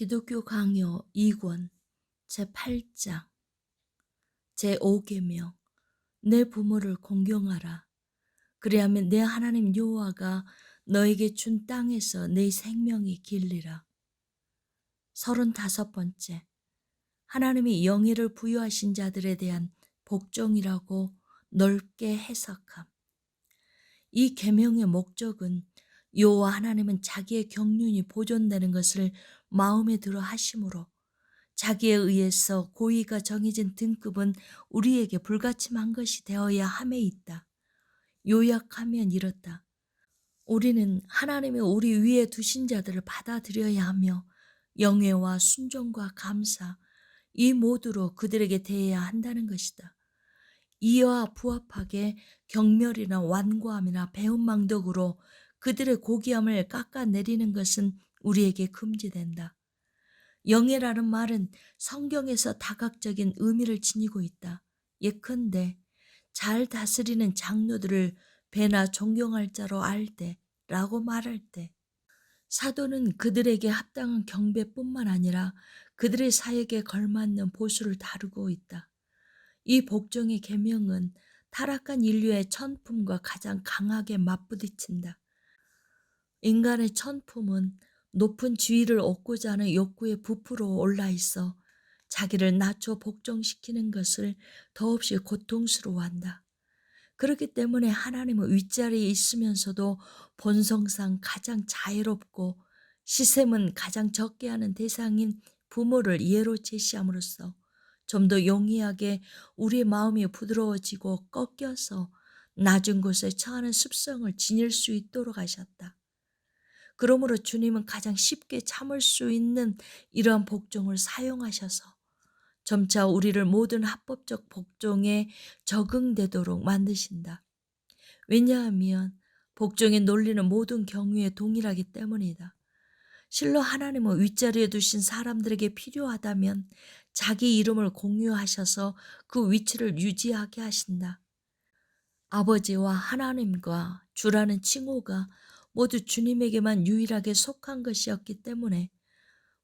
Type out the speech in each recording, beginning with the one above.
기독교 강요 2권 제8장 제5계명 내 부모를 공경하라. 그리하면 내 하나님 여호와가 너에게 준 땅에서 내 생명이 길리라. 35번째, 하나님이 영예를 부여하신 자들에 대한 복종이라고 넓게 해석함. 이 계명의 목적은 여호와 하나님은 자기의 경륜이 보존되는 것을 마음에 들어 하심으로 자기에 의해서 고의가 정해진 등급은 우리에게 불가침한 것이 되어야 함에 있다. 요약하면 이렇다. 우리는 하나님이 우리 위에 두신 자들을 받아들여야 하며 영예와 순종과 감사 이 모두로 그들에게 대해야 한다는 것이다. 이와 부합하게 경멸이나 완고함이나 배은망덕으로 그들의 고귀함을 깎아내리는 것은 우리에게 금지된다. 영예라는 말은 성경에서 다각적인 의미를 지니고 있다. 예컨대 잘 다스리는 장로들을 배나 존경할 자로 알 때라고 말할 때, 사도는 그들에게 합당한 경배뿐만 아니라 그들의 사역에 걸맞는 보수를 다루고 있다. 이 복종의 계명은 타락한 인류의 천품과 가장 강하게 맞부딪힌다. 인간의 천품은 높은 지위를 얻고자 하는 욕구에 부풀어 올라 있어 자기를 낮춰 복종시키는 것을 더없이 고통스러워한다. 그렇기 때문에 하나님은 윗자리에 있으면서도 본성상 가장 자애롭고 시샘은 가장 적게 하는 대상인 부모를 예로 제시함으로써 좀 더 용이하게 우리의 마음이 부드러워지고 꺾여서 낮은 곳에 처하는 습성을 지닐 수 있도록 하셨다. 그러므로 주님은 가장 쉽게 참을 수 있는 이러한 복종을 사용하셔서 점차 우리를 모든 합법적 복종에 적응되도록 만드신다. 왜냐하면 복종의 논리는 모든 경우에 동일하기 때문이다. 실로 하나님은 윗자리에 두신 사람들에게 필요하다면 자기 이름을 공유하셔서 그 위치를 유지하게 하신다. 아버지와 하나님과 주라는 칭호가 모두 주님에게만 유일하게 속한 것이었기 때문에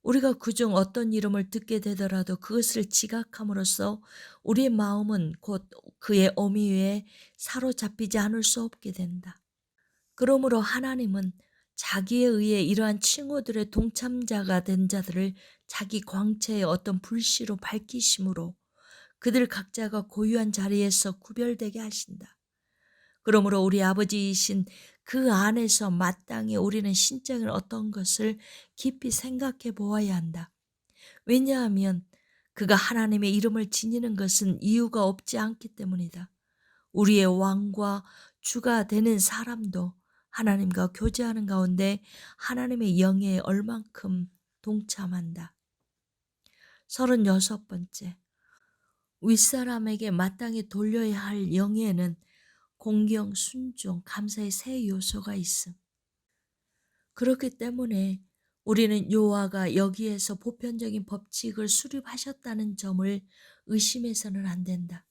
우리가 그중 어떤 이름을 듣게 되더라도 그것을 지각함으로써 우리의 마음은 곧 그의 어미에 사로잡히지 않을 수 없게 된다. 그러므로 하나님은 자기에 의해 이러한 칭호들의 동참자가 된 자들을 자기 광채의 어떤 불씨로 밝히심으로 그들 각자가 고유한 자리에서 구별되게 하신다. 그러므로 우리 아버지이신 그 안에서 마땅히 우리는 신적인 어떤 것을 깊이 생각해 보아야 한다. 왜냐하면 그가 하나님의 이름을 지니는 것은 이유가 없지 않기 때문이다. 우리의 왕과 주가 되는 사람도 하나님과 교제하는 가운데 하나님의 영예에 얼만큼 동참한다. 36번째, 윗사람에게 마땅히 돌려야 할 영예는 공경, 순종, 감사의 세 요소가 있음. 그렇기 때문에 우리는 여호와가 여기에서 보편적인 법칙을 수립하셨다는 점을 의심해서는 안 된다.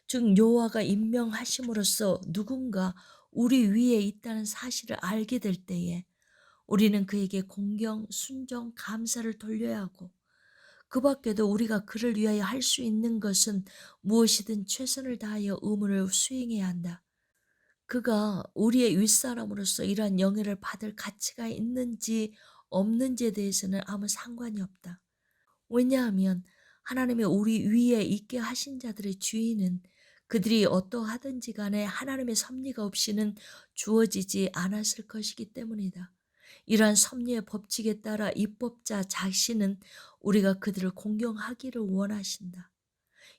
즉 여호와가 임명하심으로써 누군가 우리 위에 있다는 사실을 알게 될 때에 우리는 그에게 공경, 순종, 감사를 돌려야 하고 그 밖에도 우리가 그를 위하여 할 수 있는 것은 무엇이든 최선을 다하여 의무를 수행해야 한다. 그가 우리의 윗사람으로서 이러한 영예를 받을 가치가 있는지 없는지에 대해서는 아무 상관이 없다. 왜냐하면 하나님의 우리 위에 있게 하신 자들의 주인은 그들이 어떠하든지 간에 하나님의 섭리가 없이는 주어지지 않았을 것이기 때문이다. 이러한 섭리의 법칙에 따라 입법자 자신은 우리가 그들을 공경하기를 원하신다.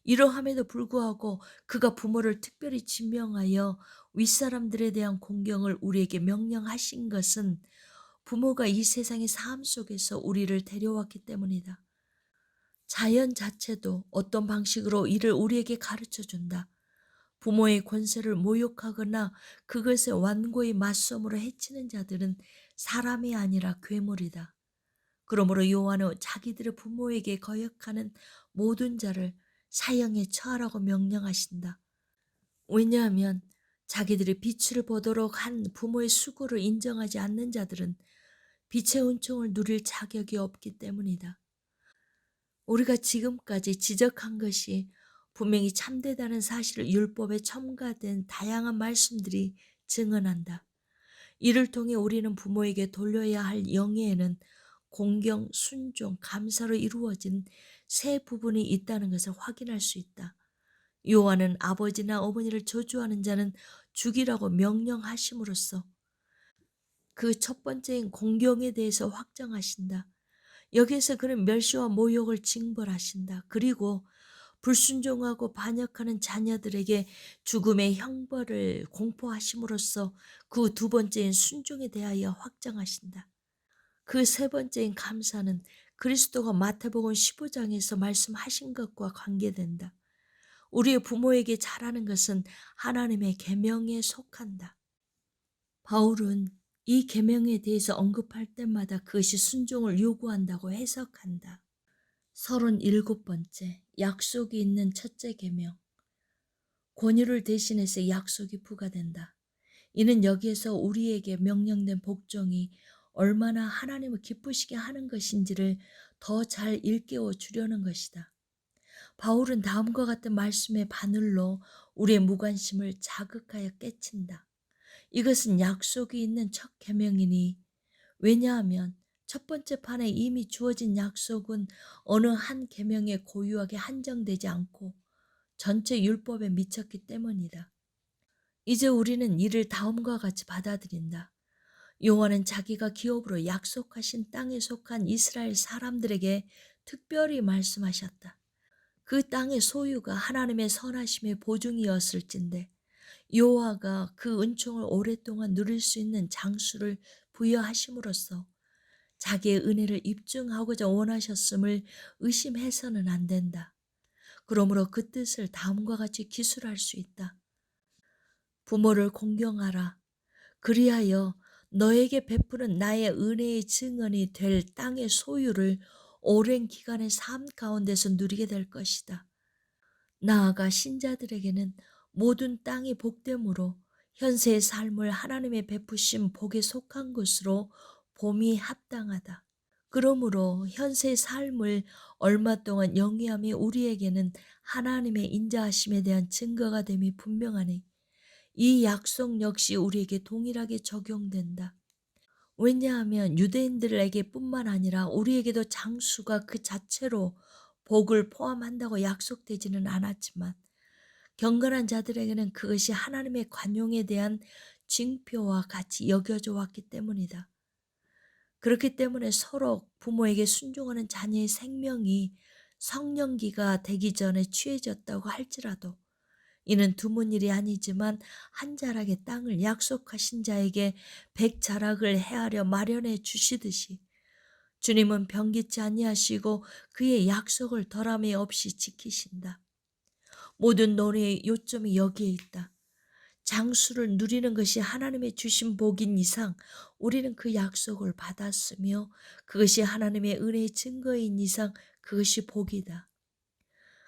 이러함에도 불구하고 그가 부모를 특별히 지명하여 윗사람들에 대한 공경을 우리에게 명령하신 것은 부모가 이 세상의 삶 속에서 우리를 데려왔기 때문이다. 자연 자체도 어떤 방식으로 이를 우리에게 가르쳐 준다. 부모의 권세를 모욕하거나 그것에 완고히 맞섬으로 해치는 자들은 사람이 아니라 괴물이다. 그러므로 요한은 자기들의 부모에게 거역하는 모든 자를 사형에 처하라고 명령하신다. 왜냐하면 자기들이 빛을 보도록 한 부모의 수고를 인정하지 않는 자들은 빛의 은총을 누릴 자격이 없기 때문이다. 우리가 지금까지 지적한 것이 분명히 참되다는 사실을 율법에 첨가된 다양한 말씀들이 증언한다. 이를 통해 우리는 부모에게 돌려야 할 영예에는 공경, 순종, 감사로 이루어진 세 부분이 있다는 것을 확인할 수 있다. 요한은 아버지나 어머니를 저주하는 자는 죽이라고 명령하심으로써 그 첫 번째인 공경에 대해서 확정하신다. 여기에서 그는 멸시와 모욕을 징벌하신다. 그리고 불순종하고 반역하는 자녀들에게 죽음의 형벌을 공포하심으로써 그 두 번째인 순종에 대하여 확정하신다. 그 세 번째인 감사는 그리스도가 마태복음 15장에서 말씀하신 것과 관계된다. 우리의 부모에게 잘하는 것은 하나님의 계명에 속한다. 바울은 이 계명에 대해서 언급할 때마다 그것이 순종을 요구한다고 해석한다. 37번째, 약속이 있는 첫째 계명. 권유를 대신해서 약속이 부과된다. 이는 여기에서 우리에게 명령된 복종이 얼마나 하나님을 기쁘시게 하는 것인지를 더 잘 일깨워 주려는 것이다. 바울은 다음과 같은 말씀의 바늘로 우리의 무관심을 자극하여 깨친다. 이것은 약속이 있는 첫 계명이니, 왜냐하면 첫 번째 판에 이미 주어진 약속은 어느 한 계명에 고유하게 한정되지 않고 전체 율법에 미쳤기 때문이다. 이제 우리는 이를 다음과 같이 받아들인다. 여호와는 자기가 기업으로 약속하신 땅에 속한 이스라엘 사람들에게 특별히 말씀하셨다. 그 땅의 소유가 하나님의 선하심의 보증이었을진데 여호와가 그 은총을 오랫동안 누릴 수 있는 장수를 부여하심으로써 자기의 은혜를 입증하고자 원하셨음을 의심해서는 안 된다. 그러므로 그 뜻을 다음과 같이 기술할 수 있다. 부모를 공경하라. 그리하여 너에게 베푸는 나의 은혜의 증언이 될 땅의 소유를 오랜 기간의 삶 가운데서 누리게 될 것이다. 나아가 신자들에게는 모든 땅이 복됨으로 현세의 삶을 하나님의 베푸신 복에 속한 것으로 봄이 합당하다. 그러므로 현세의 삶을 얼마 동안 영위함이 우리에게는 하나님의 인자하심에 대한 증거가 됨이 분명하니 이 약속 역시 우리에게 동일하게 적용된다. 왜냐하면 유대인들에게 뿐만 아니라 우리에게도 장수가 그 자체로 복을 포함한다고 약속되지는 않았지만 경건한 자들에게는 그것이 하나님의 관용에 대한 징표와 같이 여겨져 왔기 때문이다. 그렇기 때문에 서로 부모에게 순종하는 자녀의 생명이 성년기가 되기 전에 취해졌다고 할지라도 이는 드문 일이 아니지만 한 자락의 땅을 약속하신 자에게 100자락을 헤아려 마련해 주시듯이 주님은 변기치 아니하시고 그의 약속을 덜함이 없이 지키신다. 모든 논의의 요점이 여기에 있다. 장수를 누리는 것이 하나님의 주신 복인 이상 우리는 그 약속을 받았으며 그것이 하나님의 은혜의 증거인 이상 그것이 복이다.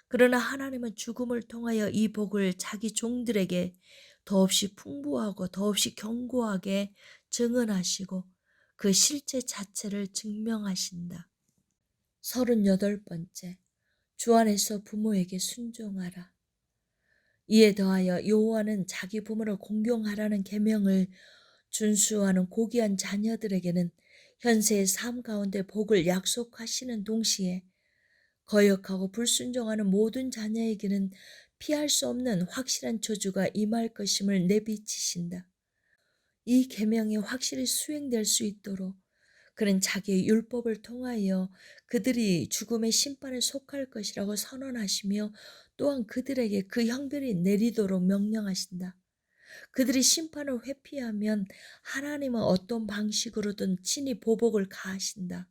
그러나 하나님은 죽음을 통하여 이 복을 자기 종들에게 더없이 풍부하고 더없이 견고하게 증언하시고 그 실제 자체를 증명하신다. 38번째, 주 안에서 부모에게 순종하라. 이에 더하여 여호와는 자기 부모를 공경하라는 계명을 준수하는 고귀한 자녀들에게는 현세의 삶 가운데 복을 약속하시는 동시에 거역하고 불순종하는 모든 자녀에게는 피할 수 없는 확실한 저주가 임할 것임을 내비치신다. 이 계명이 확실히 수행될 수 있도록 그는 자기의 율법을 통하여 그들이 죽음의 심판에 속할 것이라고 선언하시며 또한 그들에게 그 형벌이 내리도록 명령하신다. 그들이 심판을 회피하면 하나님은 어떤 방식으로든 친히 보복을 가하신다.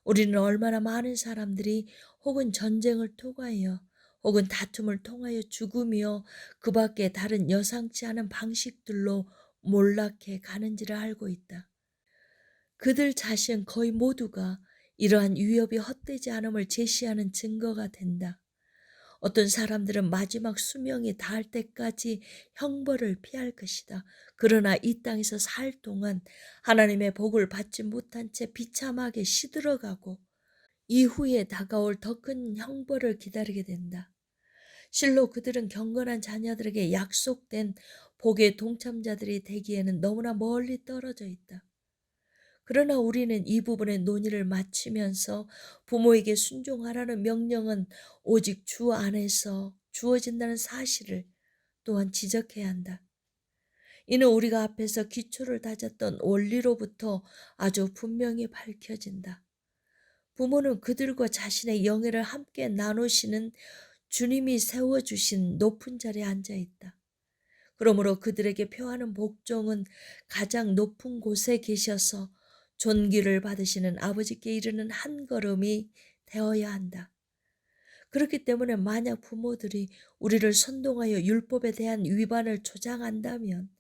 우리는 얼마나 많은 사람들이 혹은 전쟁을 통하여 혹은 다툼을 통하여 죽으며 그 밖에 다른 여상치 않은 방식들로 몰락해 가는지를 알고 있다. 그들 자신 거의 모두가 이러한 위협이 헛되지 않음을 제시하는 증거가 된다. 어떤 사람들은 마지막 수명이 닿을 때까지 형벌을 피할 것이다. 그러나 이 땅에서 살 동안 하나님의 복을 받지 못한 채 비참하게 시들어가고 이후에 다가올 더 큰 형벌을 기다리게 된다. 실로 그들은 경건한 자녀들에게 약속된 복의 동참자들이 되기에는 너무나 멀리 떨어져 있다. 그러나 우리는 이 부분의 논의를 마치면서 부모에게 순종하라는 명령은 오직 주 안에서 주어진다는 사실을 또한 지적해야 한다. 이는 우리가 앞에서 기초를 다졌던 원리로부터 아주 분명히 밝혀진다. 부모는 그들과 자신의 영예를 함께 나누시는 주님이 세워주신 높은 자리에 앉아 있다. 그러므로 그들에게 표하는 복종은 가장 높은 곳에 계셔서 존귀를 받으시는 아버지께 이르는 한 걸음이 되어야 한다. 그렇기 때문에 만약 부모들이 우리를 선동하여 율법에 대한 위반을 조장한다면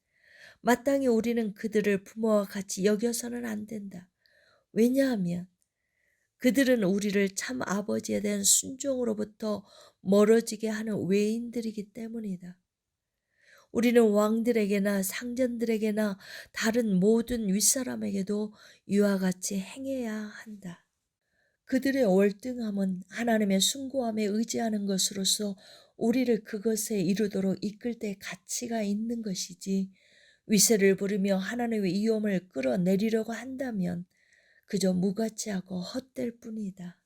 마땅히 우리는 그들을 부모와 같이 여겨서는 안 된다. 왜냐하면 그들은 우리를 참 아버지에 대한 순종으로부터 멀어지게 하는 외인들이기 때문이다. 우리는 왕들에게나 상전들에게나 다른 모든 윗사람에게도 이와 같이 행해야 한다. 그들의 월등함은 하나님의 숭고함에 의지하는 것으로서 우리를 그것에 이르도록 이끌 때 가치가 있는 것이지, 위세를 부리며 하나님의 위엄을 끌어내리려고 한다면 그저 무가치하고 헛될 뿐이다.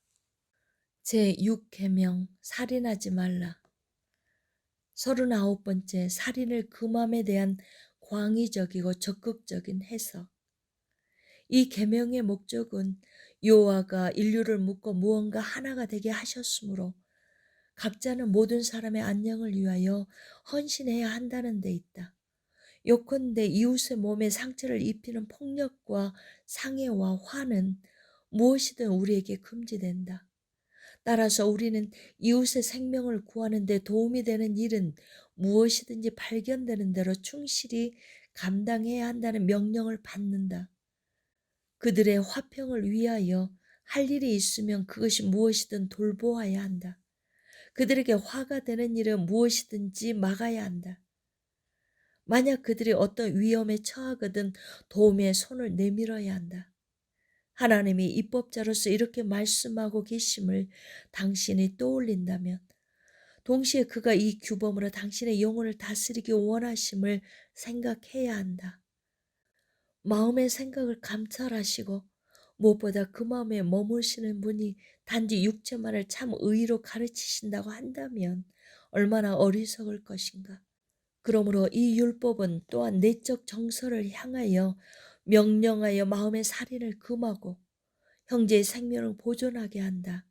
제6계명 살인하지 말라. 39번째 살인을 금함에 대한 광의적이고 적극적인 해석. 이 계명의 목적은 여호와가 인류를 묶어 무언가 하나가 되게 하셨으므로 각자는 모든 사람의 안녕을 위하여 헌신해야 한다는 데 있다. 요컨대 이웃의 몸에 상처를 입히는 폭력과 상해와 화는 무엇이든 우리에게 금지된다. 따라서 우리는 이웃의 생명을 구하는 데 도움이 되는 일은 무엇이든지 발견되는 대로 충실히 감당해야 한다는 명령을 받는다. 그들의 화평을 위하여 할 일이 있으면 그것이 무엇이든 돌보아야 한다. 그들에게 화가 되는 일은 무엇이든지 막아야 한다. 만약 그들이 어떤 위험에 처하거든 도움의 손을 내밀어야 한다. 하나님이 입법자로서 이렇게 말씀하고 계심을 당신이 떠올린다면 동시에 그가 이 규범으로 당신의 영혼을 다스리기 원하심을 생각해야 한다. 마음의 생각을 감찰하시고 무엇보다 그 마음에 머무시는 분이 단지 육체만을 참 의로 가르치신다고 한다면 얼마나 어리석을 것인가. 그러므로 이 율법은 또한 내적 정서를 향하여 명령하여 마음의 살인을 금하고 형제의 생명을 보존하게 한다.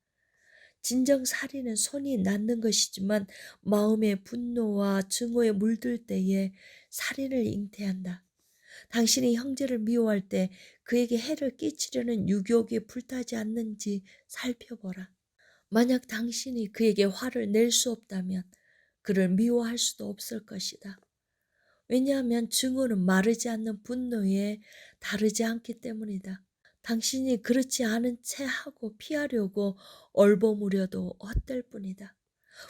진정 살인은 손이 낫는 것이지만 마음의 분노와 증오에 물들 때에 살인을 잉태한다. 당신이 형제를 미워할 때 그에게 해를 끼치려는 유혹에 불타지 않는지 살펴보라. 만약 당신이 그에게 화를 낼 수 없다면 그를 미워할 수도 없을 것이다. 왜냐하면 증오는 마르지 않는 분노에 다르지 않기 때문이다. 당신이 그렇지 않은 채 하고 피하려고 얼버무려도 헛될 뿐이다.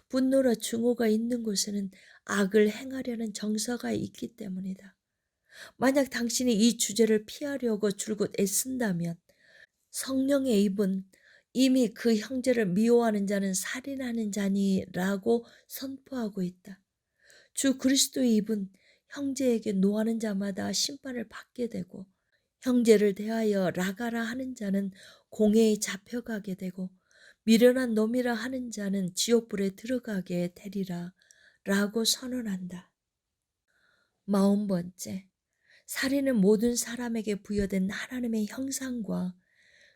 분노나 증오가 있는 곳에는 악을 행하려는 정서가 있기 때문이다. 만약 당신이 이 주제를 피하려고 줄곧 애쓴다면 성령의 입은 이미 그 형제를 미워하는 자는 살인하는 자니라고 선포하고 있다. 주 그리스도의 입은 형제에게 노하는 자마다 심판을 받게 되고 형제를 대하여 라가라 하는 자는 공회에 잡혀가게 되고 미련한 놈이라 하는 자는 지옥불에 들어가게 되리라 라고 선언한다. 40번째, 살인은 모든 사람에게 부여된 하나님의 형상과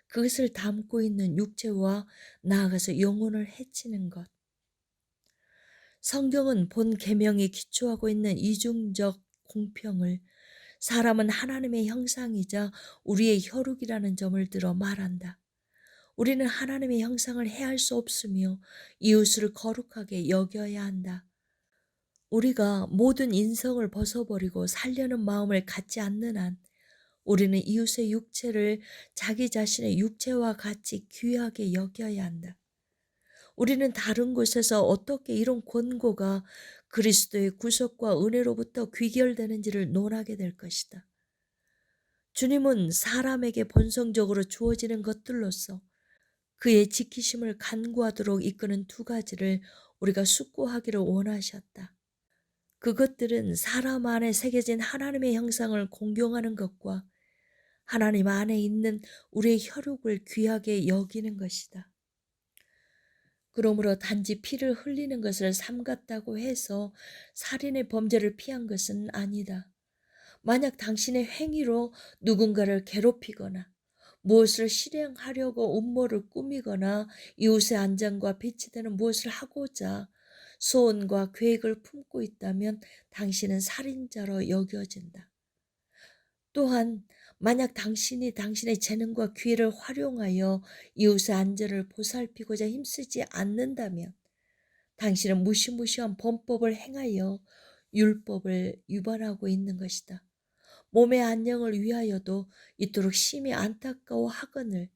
그것을 담고 있는 육체와 나아가서 영혼을 해치는 것. 성경은 본 계명에 기초하고 있는 이중적 공평을 사람은 하나님의 형상이자 우리의 혈육이라는 점을 들어 말한다. 우리는 하나님의 형상을 해할 수 없으며 이웃을 거룩하게 여겨야 한다. 우리가 모든 인성을 벗어버리고 살려는 마음을 갖지 않는 한 우리는 이웃의 육체를 자기 자신의 육체와 같이 귀하게 여겨야 한다. 우리는 다른 곳에서 어떻게 이런 권고가 그리스도의 구속과 은혜로부터 귀결되는지를 논하게 될 것이다. 주님은 사람에게 본성적으로 주어지는 것들로서 그의 지키심을 간구하도록 이끄는 두 가지를 우리가 숙고하기를 원하셨다. 그것들은 사람 안에 새겨진 하나님의 형상을 공경하는 것과 하나님 안에 있는 우리의 혈육을 귀하게 여기는 것이다. 그러므로 단지 피를 흘리는 것을 삼갔다고 해서 살인의 범죄를 피한 것은 아니다. 만약 당신의 행위로 누군가를 괴롭히거나 무엇을 실행하려고 음모를 꾸미거나 이웃의 안전과 배치되는 무엇을 하고자 소원과 계획을 품고 있다면 당신은 살인자로 여겨진다. 또한 만약 당신이 당신의 재능과 기회를 활용하여 이웃의 안전을 보살피고자 힘쓰지 않는다면 당신은 무시무시한 범법을 행하여 율법을 위반하고 있는 것이다. 몸의 안녕을 위하여도 이토록 심히 안타까워하거늘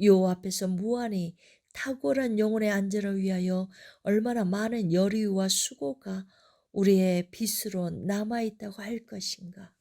여호와 앞에서 무한히 탁월한 영혼의 안전을 위하여 얼마나 많은 열의와 수고가 우리의 빚으로 남아있다고 할 것인가.